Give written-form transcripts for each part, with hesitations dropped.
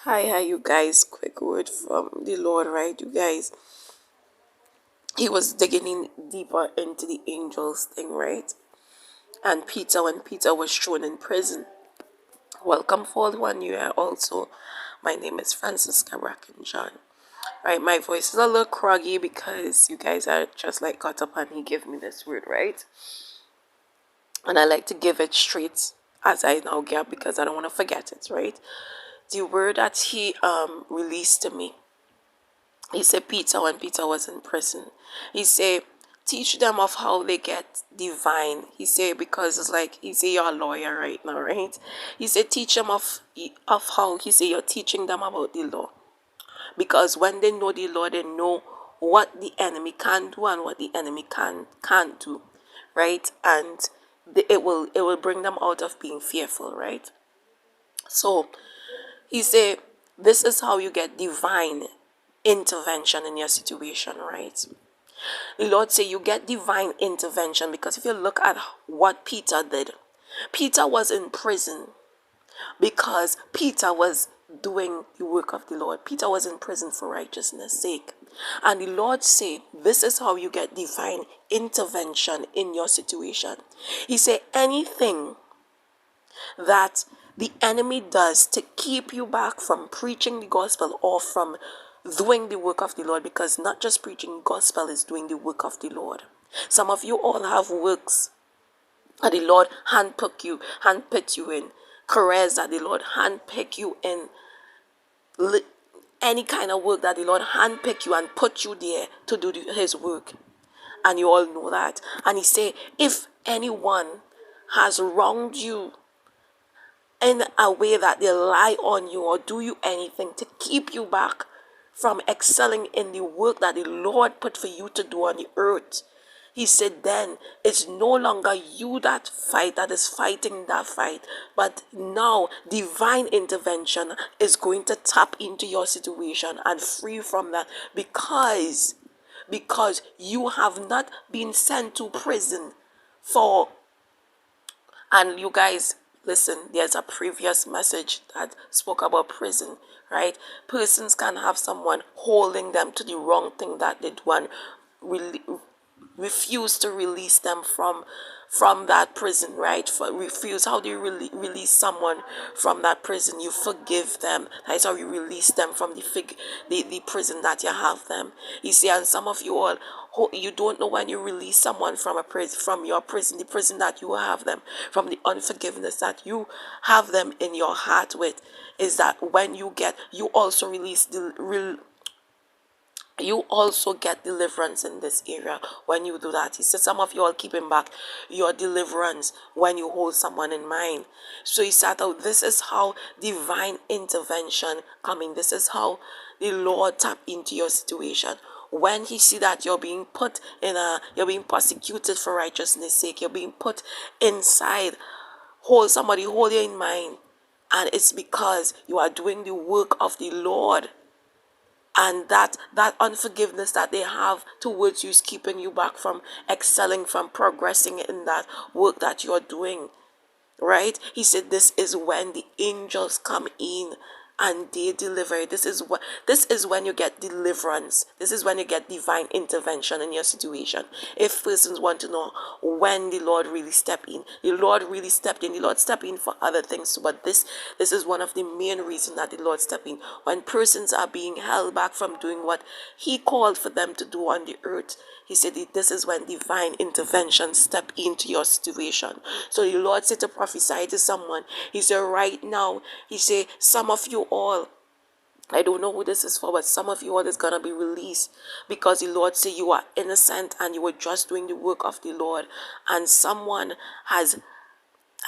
Hi, you guys. Quick word from the Lord, right? You guys, he was digging in deeper into the angels thing, right? And Peter, when Peter was thrown in prison. Welcome, for one you are also. My name is Francisca Brackin John. Right, my voice is a little croggy because you guys are just like caught up and he gave me this word, right? And I like to give it straight as I now get because I don't want to forget it, right? The word that he released to me. He said Peter, when Peter was in prison, he said teach them of how they get divine. He said because it's like he said you're a lawyer right now, right? He said teach them of how he said you're teaching them about the law. Because when they know the law, they know what the enemy can do and what the enemy can't do, right? And it will bring them out of being fearful, right? So he said this is how you get divine intervention in your situation, right? The Lord say you get divine intervention because if you look at what Peter did, Peter was in prison because Peter was doing the work of the Lord. Peter was in prison for righteousness' sake. And the Lord say, this is how you get divine intervention in your situation. He said, anything that the enemy does to keep you back from preaching the gospel or from doing the work of the Lord, because not just preaching gospel is doing the work of the Lord. Some of you all have works that the Lord handpicked you in, careers that the Lord handpicked you in, any kind of work that the Lord handpicked you and put you there to do his work. And you all know that. And he said, if anyone has wronged you in a way that they lie on you or do you anything to keep you back from excelling in the work that the Lord put for you to do on the earth, he said then it's no longer you that is fighting that fight, but now divine intervention is going to tap into your situation and free from that, because you have not been sent to prison for. And you guys, listen, there's a previous message that spoke about prison, right? Persons can have someone holding them to the wrong thing that they do and refuse to release them from that prison, right? Refuse. How do you release someone from that prison? You forgive them. That's how you release them from the prison that you have them. You see, and some of you all, you don't know when you release someone from a prison, from your prison, the prison that you have them, from the unforgiveness that you have them in your heart with, is that when you also release you also get deliverance in this area when you do that. He said some of you are keeping back your deliverance when you hold someone in mind. So he said, oh, this is how divine intervention coming. This is how the Lord tap into your situation. When he see that you're being you're being persecuted for righteousness' sake, you're being put inside, hold you in mind. And it's because you are doing the work of the Lord. And that unforgiveness that they have towards you is keeping you back from excelling, from progressing in that work that you're doing, right? He said this is when the angels come in and they deliver. This is when you get deliverance. This is when you get divine intervention in your situation. If persons want to know when the Lord really stepped in, the Lord really stepped in. The Lord stepped in for other things too, but this is one of the main reasons that the Lord stepped in. When persons are being held back from doing what he called for them to do on the earth, he said this is when divine intervention step into your situation. So the Lord said to prophesy to someone. He said right now, he said some of you all, I don't know who this is for, but some of you all is going to be released because the Lord said you are innocent and you were just doing the work of the Lord, and someone has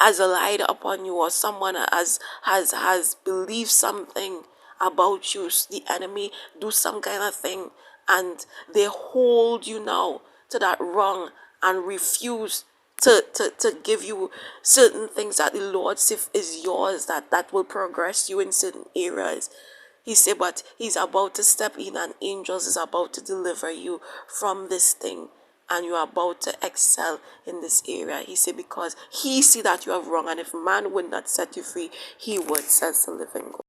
lied upon you, or someone has believed something about you. The enemy do some kind of thing and they hold you now to that wrong and refuse to give you certain things that the Lord says is yours, that will progress you in certain areas. He said, but he's about to step in and angels is about to deliver you from this thing. And you are about to excel in this area. He said, because he see that you have wrong. And if man would not set you free, he would, says the living God.